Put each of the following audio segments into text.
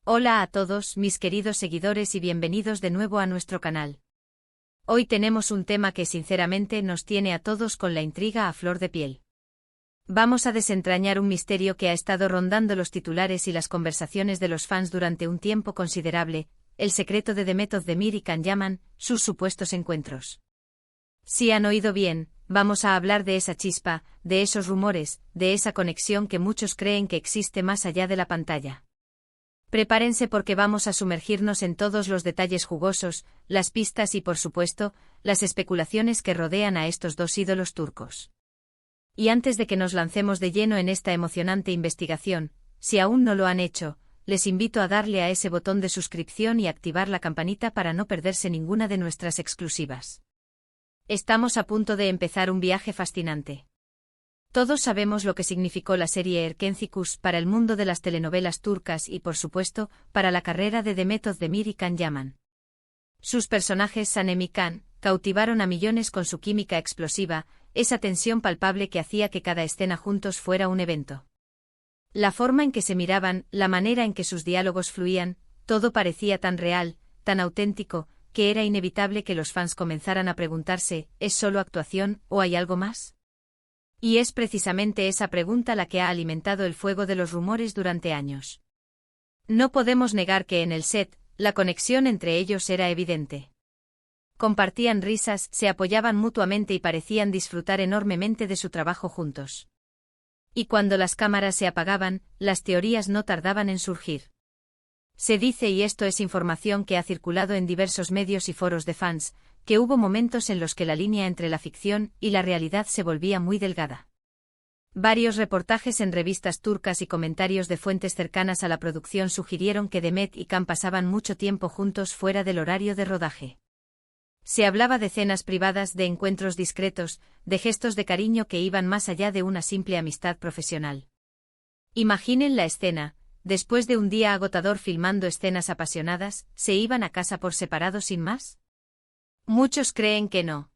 Hola a todos, mis queridos seguidores, y bienvenidos de nuevo a nuestro canal. Hoy tenemos un tema que sinceramente nos tiene a todos con la intriga a flor de piel. Vamos a desentrañar un misterio que ha estado rondando los titulares y las conversaciones de los fans durante un tiempo considerable: el secreto de Demet Özdemir y Can Yaman, sus supuestos encuentros. Si han oído bien, vamos a hablar de esa chispa, de esos rumores, de esa conexión que muchos creen que existe más allá de la pantalla. Prepárense porque vamos a sumergirnos en todos los detalles jugosos, las pistas y, por supuesto, las especulaciones que rodean a estos dos ídolos turcos. Y antes de que nos lancemos de lleno en esta emocionante investigación, si aún no lo han hecho, les invito a darle a ese botón de suscripción y activar la campanita para no perderse ninguna de nuestras exclusivas. Estamos a punto de empezar un viaje fascinante. Todos sabemos lo que significó la serie Erkenci para el mundo de las telenovelas turcas y, por supuesto, para la carrera de Demet Özdemir y Can Yaman. Sus personajes Sanem y Can cautivaron a millones con su química explosiva, esa tensión palpable que hacía que cada escena juntos fuera un evento. La forma en que se miraban, la manera en que sus diálogos fluían, todo parecía tan real, tan auténtico, que era inevitable que los fans comenzaran a preguntarse: ¿es solo actuación o hay algo más? Y es precisamente esa pregunta la que ha alimentado el fuego de los rumores durante años. No podemos negar que en el set, la conexión entre ellos era evidente. Compartían risas, se apoyaban mutuamente y parecían disfrutar enormemente de su trabajo juntos. Y cuando las cámaras se apagaban, las teorías no tardaban en surgir. Se dice, y esto es información que ha circulado en diversos medios y foros de fans, que hubo momentos en los que la línea entre la ficción y la realidad se volvía muy delgada. Varios reportajes en revistas turcas y comentarios de fuentes cercanas a la producción sugirieron que Demet y Can pasaban mucho tiempo juntos fuera del horario de rodaje. Se hablaba de cenas privadas, de encuentros discretos, de gestos de cariño que iban más allá de una simple amistad profesional. Imaginen la escena: después de un día agotador filmando escenas apasionadas, ¿se iban a casa por separado sin más? Muchos creen que no.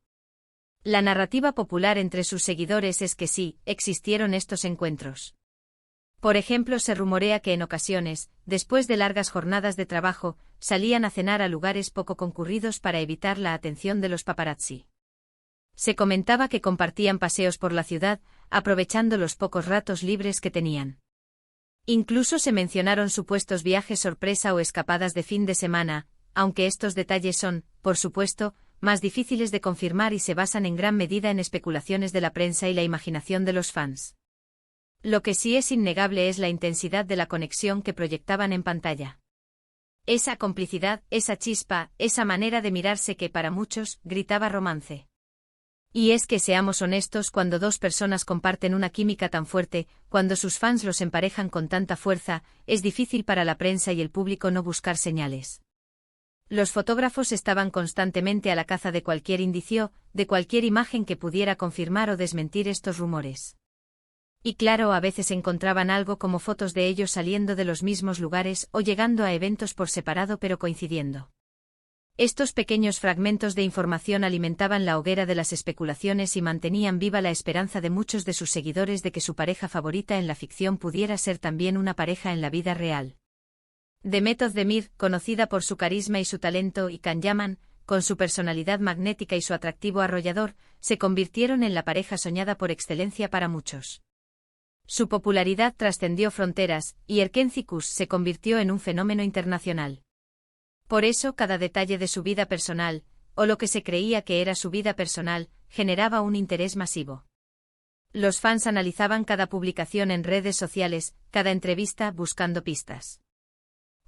La narrativa popular entre sus seguidores es que sí, existieron estos encuentros. Por ejemplo, se rumorea que en ocasiones, después de largas jornadas de trabajo, salían a cenar a lugares poco concurridos para evitar la atención de los paparazzi. Se comentaba que compartían paseos por la ciudad, aprovechando los pocos ratos libres que tenían. Incluso se mencionaron supuestos viajes sorpresa o escapadas de fin de semana, aunque estos detalles son, por supuesto, más difíciles de confirmar y se basan en gran medida en especulaciones de la prensa y la imaginación de los fans. Lo que sí es innegable es la intensidad de la conexión que proyectaban en pantalla. Esa complicidad, esa chispa, esa manera de mirarse que para muchos gritaba romance. Y es que, seamos honestos, cuando dos personas comparten una química tan fuerte, cuando sus fans los emparejan con tanta fuerza, es difícil para la prensa y el público no buscar señales. Los fotógrafos estaban constantemente a la caza de cualquier indicio, de cualquier imagen que pudiera confirmar o desmentir estos rumores. Y claro, a veces encontraban algo como fotos de ellos saliendo de los mismos lugares o llegando a eventos por separado pero coincidiendo. Estos pequeños fragmentos de información alimentaban la hoguera de las especulaciones y mantenían viva la esperanza de muchos de sus seguidores de que su pareja favorita en la ficción pudiera ser también una pareja en la vida real. Demet Özdemir, conocida por su carisma y su talento, y Can Yaman, con su personalidad magnética y su atractivo arrollador, se convirtieron en la pareja soñada por excelencia para muchos. Su popularidad trascendió fronteras, y Erkenci se convirtió en un fenómeno internacional. Por eso cada detalle de su vida personal, o lo que se creía que era su vida personal, generaba un interés masivo. Los fans analizaban cada publicación en redes sociales, cada entrevista, buscando pistas.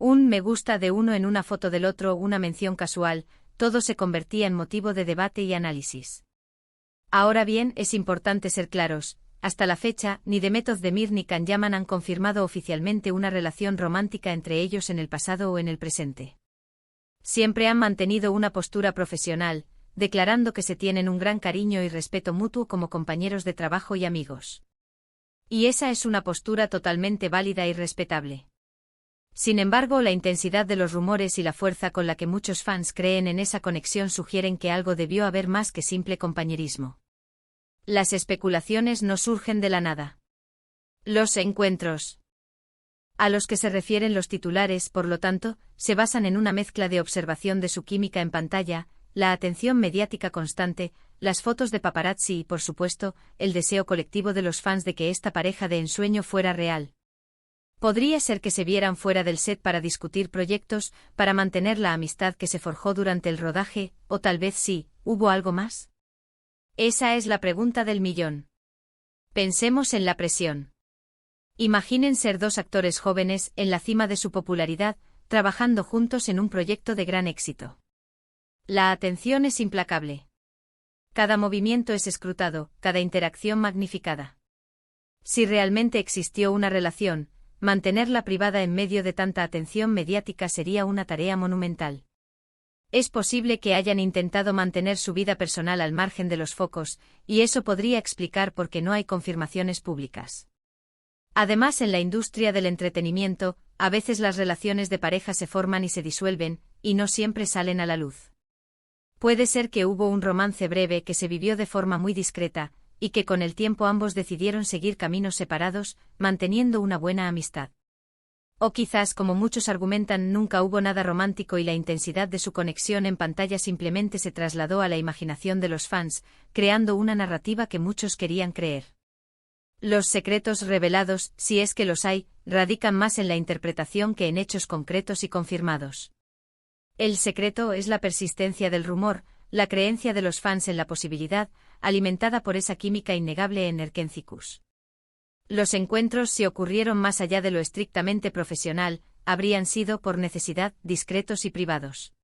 Un me gusta de uno en una foto del otro o una mención casual, todo se convertía en motivo de debate y análisis. Ahora bien, es importante ser claros: hasta la fecha, ni Demet Özdemir ni Can Yaman han confirmado oficialmente una relación romántica entre ellos en el pasado o en el presente. Siempre han mantenido una postura profesional, declarando que se tienen un gran cariño y respeto mutuo como compañeros de trabajo y amigos. Y esa es una postura totalmente válida y respetable. Sin embargo, la intensidad de los rumores y la fuerza con la que muchos fans creen en esa conexión sugieren que algo debió haber más que simple compañerismo. Las especulaciones no surgen de la nada. Los encuentros. A los que se refieren los titulares, por lo tanto, se basan en una mezcla de observación de su química en pantalla, la atención mediática constante, las fotos de paparazzi y, por supuesto, el deseo colectivo de los fans de que esta pareja de ensueño fuera real. Podría ser que se vieran fuera del set para discutir proyectos, para mantener la amistad que se forjó durante el rodaje, o tal vez sí, ¿hubo algo más? Esa es la pregunta del millón. Pensemos en la presión. Imaginen ser dos actores jóvenes en la cima de su popularidad, trabajando juntos en un proyecto de gran éxito. La atención es implacable. Cada movimiento es escrutado, cada interacción magnificada. Si realmente existió una relación, mantenerla privada en medio de tanta atención mediática sería una tarea monumental. Es posible que hayan intentado mantener su vida personal al margen de los focos, y eso podría explicar por qué no hay confirmaciones públicas. Además, en la industria del entretenimiento, a veces las relaciones de pareja se forman y se disuelven, y no siempre salen a la luz. Puede ser que hubo un romance breve que se vivió de forma muy discreta, y que con el tiempo ambos decidieron seguir caminos separados, manteniendo una buena amistad. O quizás, como muchos argumentan, nunca hubo nada romántico y la intensidad de su conexión en pantalla simplemente se trasladó a la imaginación de los fans, creando una narrativa que muchos querían creer. Los secretos revelados, si es que los hay, radican más en la interpretación que en hechos concretos y confirmados. El secreto es la persistencia del rumor, la creencia de los fans en la posibilidad, alimentada por esa química innegable en Erkénthicus. Los encuentros, si ocurrieron más allá de lo estrictamente profesional, habrían sido, por necesidad, discretos y privados.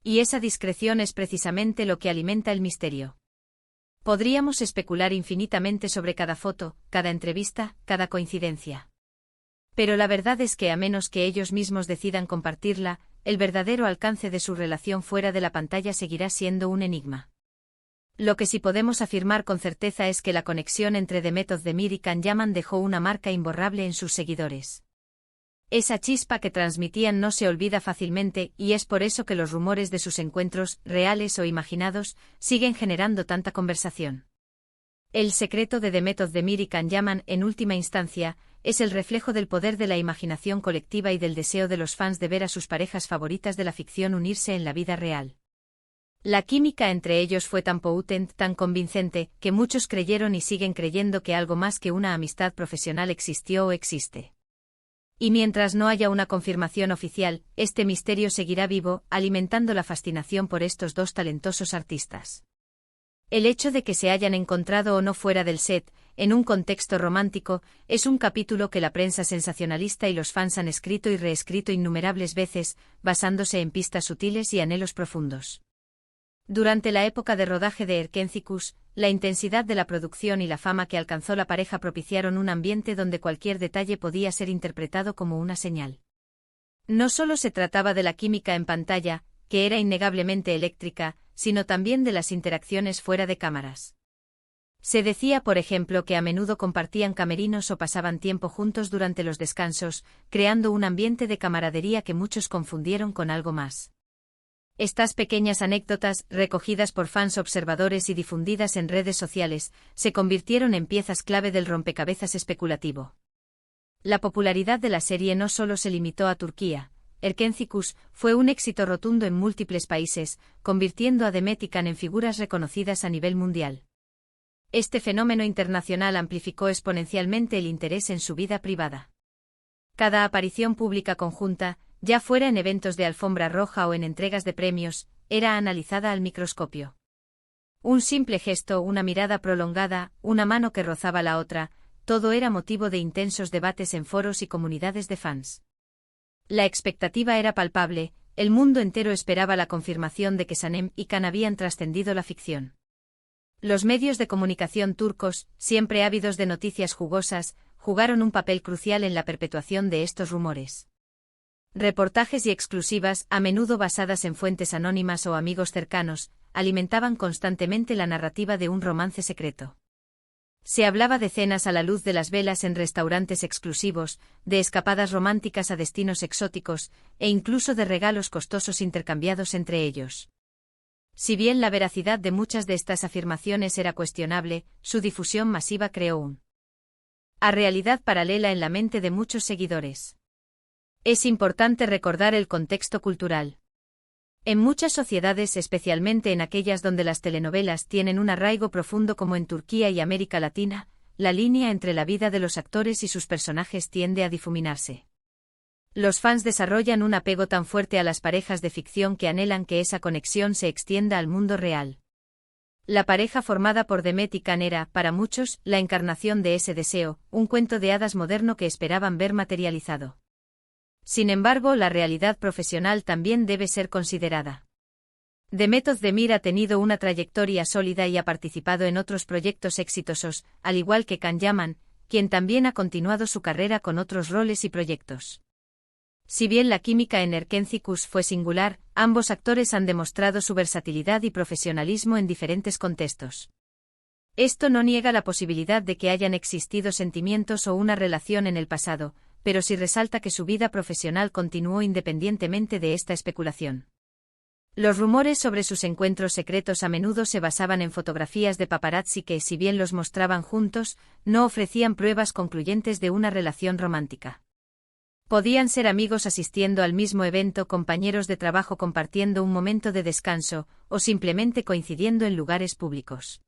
Y esa discreción es precisamente lo que alimenta el misterio. Podríamos especular infinitamente sobre cada foto, cada entrevista, cada coincidencia. Pero la verdad es que a menos que ellos mismos decidan compartirla, el verdadero alcance de su relación fuera de la pantalla seguirá siendo un enigma. Lo que sí podemos afirmar con certeza es que la conexión entre Demet Özdemir y Can Yaman dejó una marca imborrable en sus seguidores. Esa chispa que transmitían no se olvida fácilmente y es por eso que los rumores de sus encuentros, reales o imaginados, siguen generando tanta conversación. El secreto de Demet Özdemir y Can Yaman, en última instancia, es el reflejo del poder de la imaginación colectiva y del deseo de los fans de ver a sus parejas favoritas de la ficción unirse en la vida real. La química entre ellos fue tan potent, tan convincente, que muchos creyeron y siguen creyendo que algo más que una amistad profesional existió o existe. Y mientras no haya una confirmación oficial, este misterio seguirá vivo, alimentando la fascinación por estos dos talentosos artistas. El hecho de que se hayan encontrado o no fuera del set, en un contexto romántico, es un capítulo que la prensa sensacionalista y los fans han escrito y reescrito innumerables veces, basándose en pistas sutiles y anhelos profundos. Durante la época de rodaje de Erkénthicus, la intensidad de la producción y la fama que alcanzó la pareja propiciaron un ambiente donde cualquier detalle podía ser interpretado como una señal. No solo se trataba de la química en pantalla, que era innegablemente eléctrica, sino también de las interacciones fuera de cámaras. Se decía, por ejemplo, que a menudo compartían camerinos o pasaban tiempo juntos durante los descansos, creando un ambiente de camaradería que muchos confundieron con algo más. Estas pequeñas anécdotas, recogidas por fans observadores y difundidas en redes sociales, se convirtieron en piezas clave del rompecabezas especulativo. La popularidad de la serie no solo se limitó a Turquía. Erkénthicus fue un éxito rotundo en múltiples países, convirtiendo a Demet y Can en figuras reconocidas a nivel mundial. Este fenómeno internacional amplificó exponencialmente el interés en su vida privada. Cada aparición pública conjunta, ya fuera en eventos de alfombra roja o en entregas de premios, era analizada al microscopio. Un simple gesto, una mirada prolongada, una mano que rozaba la otra, todo era motivo de intensos debates en foros y comunidades de fans. La expectativa era palpable, el mundo entero esperaba la confirmación de que Sanem y Can habían trascendido la ficción. Los medios de comunicación turcos, siempre ávidos de noticias jugosas, jugaron un papel crucial en la perpetuación de estos rumores. Reportajes y exclusivas, a menudo basadas en fuentes anónimas o amigos cercanos, alimentaban constantemente la narrativa de un romance secreto. Se hablaba de cenas a la luz de las velas en restaurantes exclusivos, de escapadas románticas a destinos exóticos, e incluso de regalos costosos intercambiados entre ellos. Si bien la veracidad de muchas de estas afirmaciones era cuestionable, su difusión masiva creó un a realidad paralela en la mente de muchos seguidores. Es importante recordar el contexto cultural. En muchas sociedades, especialmente en aquellas donde las telenovelas tienen un arraigo profundo como en Turquía y América Latina, la línea entre la vida de los actores y sus personajes tiende a difuminarse. Los fans desarrollan un apego tan fuerte a las parejas de ficción que anhelan que esa conexión se extienda al mundo real. La pareja formada por Demet y Can era, para muchos, la encarnación de ese deseo, un cuento de hadas moderno que esperaban ver materializado. Sin embargo, la realidad profesional también debe ser considerada. Demet Özdemir ha tenido una trayectoria sólida y ha participado en otros proyectos exitosos, al igual que Can Yaman, quien también ha continuado su carrera con otros roles y proyectos. Si bien la química en Erkenci fue singular, ambos actores han demostrado su versatilidad y profesionalismo en diferentes contextos. Esto no niega la posibilidad de que hayan existido sentimientos o una relación en el pasado, pero sí resalta que su vida profesional continuó independientemente de esta especulación. Los rumores sobre sus encuentros secretos a menudo se basaban en fotografías de paparazzi que, si bien los mostraban juntos, no ofrecían pruebas concluyentes de una relación romántica. Podían ser amigos asistiendo al mismo evento, compañeros de trabajo compartiendo un momento de descanso, o simplemente coincidiendo en lugares públicos.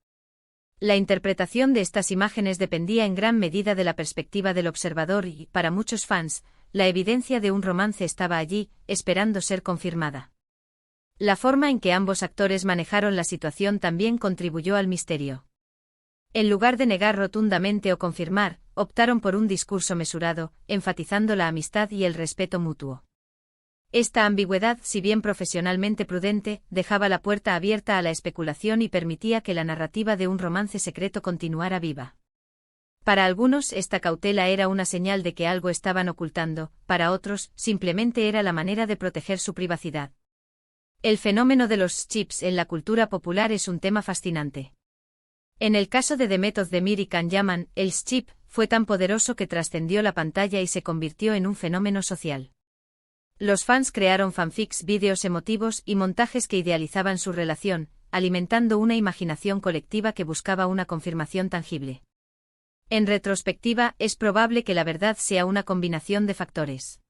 La interpretación de estas imágenes dependía en gran medida de la perspectiva del observador y, para muchos fans, la evidencia de un romance estaba allí, esperando ser confirmada. La forma en que ambos actores manejaron la situación también contribuyó al misterio. En lugar de negar rotundamente o confirmar, optaron por un discurso mesurado, enfatizando la amistad y el respeto mutuo. Esta ambigüedad, si bien profesionalmente prudente, dejaba la puerta abierta a la especulación y permitía que la narrativa de un romance secreto continuara viva. Para algunos, esta cautela era una señal de que algo estaban ocultando, para otros, simplemente era la manera de proteger su privacidad. El fenómeno de los chips en la cultura popular es un tema fascinante. En el caso de Demet Özdemir y Can Yaman, el chip fue tan poderoso que trascendió la pantalla y se convirtió en un fenómeno social. Los fans crearon fanfics, vídeos emotivos y montajes que idealizaban su relación, alimentando una imaginación colectiva que buscaba una confirmación tangible. En retrospectiva, es probable que la verdad sea una combinación de factores.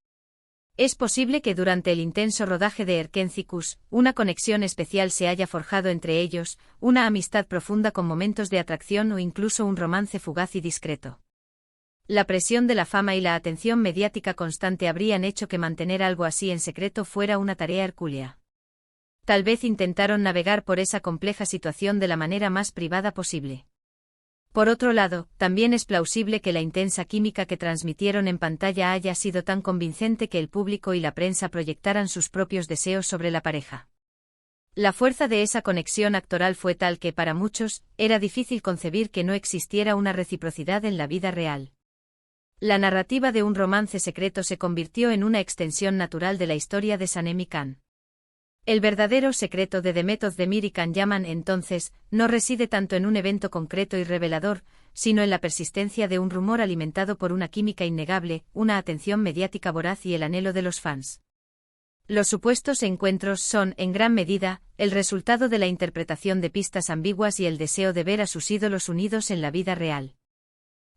Es posible que durante el intenso rodaje de Erkenci, una conexión especial se haya forjado entre ellos, una amistad profunda con momentos de atracción o incluso un romance fugaz y discreto. La presión de la fama y la atención mediática constante habrían hecho que mantener algo así en secreto fuera una tarea hercúlea. Tal vez intentaron navegar por esa compleja situación de la manera más privada posible. Por otro lado, también es plausible que la intensa química que transmitieron en pantalla haya sido tan convincente que el público y la prensa proyectaran sus propios deseos sobre la pareja. La fuerza de esa conexión actoral fue tal que, para muchos, era difícil concebir que no existiera una reciprocidad en la vida real. La narrativa de un romance secreto se convirtió en una extensión natural de la historia de Sanem y Can. El verdadero secreto de Demet Özdemir y Can Yaman, entonces, no reside tanto en un evento concreto y revelador, sino en la persistencia de un rumor alimentado por una química innegable, una atención mediática voraz y el anhelo de los fans. Los supuestos encuentros son, en gran medida, el resultado de la interpretación de pistas ambiguas y el deseo de ver a sus ídolos unidos en la vida real.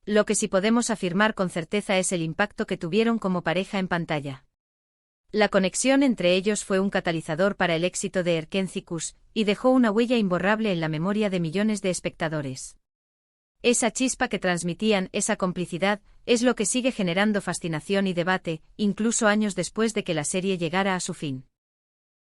Lo que sí podemos afirmar con certeza es el impacto que tuvieron como pareja en pantalla. La conexión entre ellos fue un catalizador para el éxito de Erkenci y dejó una huella imborrable en la memoria de millones de espectadores. Esa chispa que transmitían, esa complicidad, es lo que sigue generando fascinación y debate, incluso años después de que la serie llegara a su fin.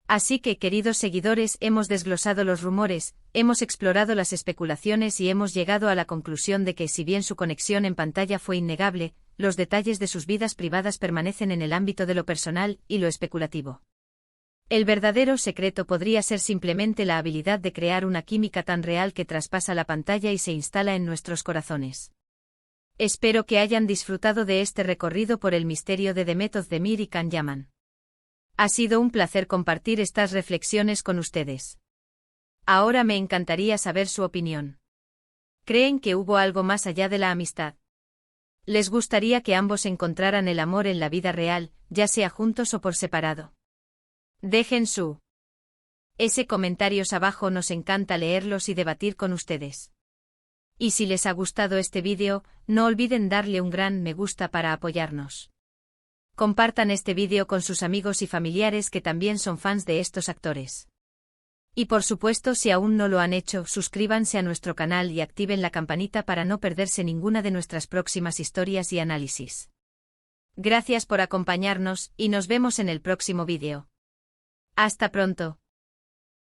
Así que, queridos seguidores, hemos desglosado los rumores, hemos explorado las especulaciones y hemos llegado a la conclusión de que, si bien su conexión en pantalla fue innegable, los detalles de sus vidas privadas permanecen en el ámbito de lo personal y lo especulativo. El verdadero secreto podría ser simplemente la habilidad de crear una química tan real que traspasa la pantalla y se instala en nuestros corazones. Espero que hayan disfrutado de este recorrido por el misterio de Demet Özdemir y Can Yaman. Ha sido un placer compartir estas reflexiones con ustedes. Ahora me encantaría saber su opinión. ¿Creen que hubo algo más allá de la amistad? ¿Les gustaría que ambos encontraran el amor en la vida real, ya sea juntos o por separado? Dejen ese comentarios abajo, nos encanta leerlos y debatir con ustedes. Y si les ha gustado este vídeo, no olviden darle un gran me gusta para apoyarnos. Compartan este vídeo con sus amigos y familiares que también son fans de estos actores. Y por supuesto, si aún no lo han hecho, suscríbanse a nuestro canal y activen la campanita para no perderse ninguna de nuestras próximas historias y análisis. Gracias por acompañarnos y nos vemos en el próximo vídeo. Hasta pronto.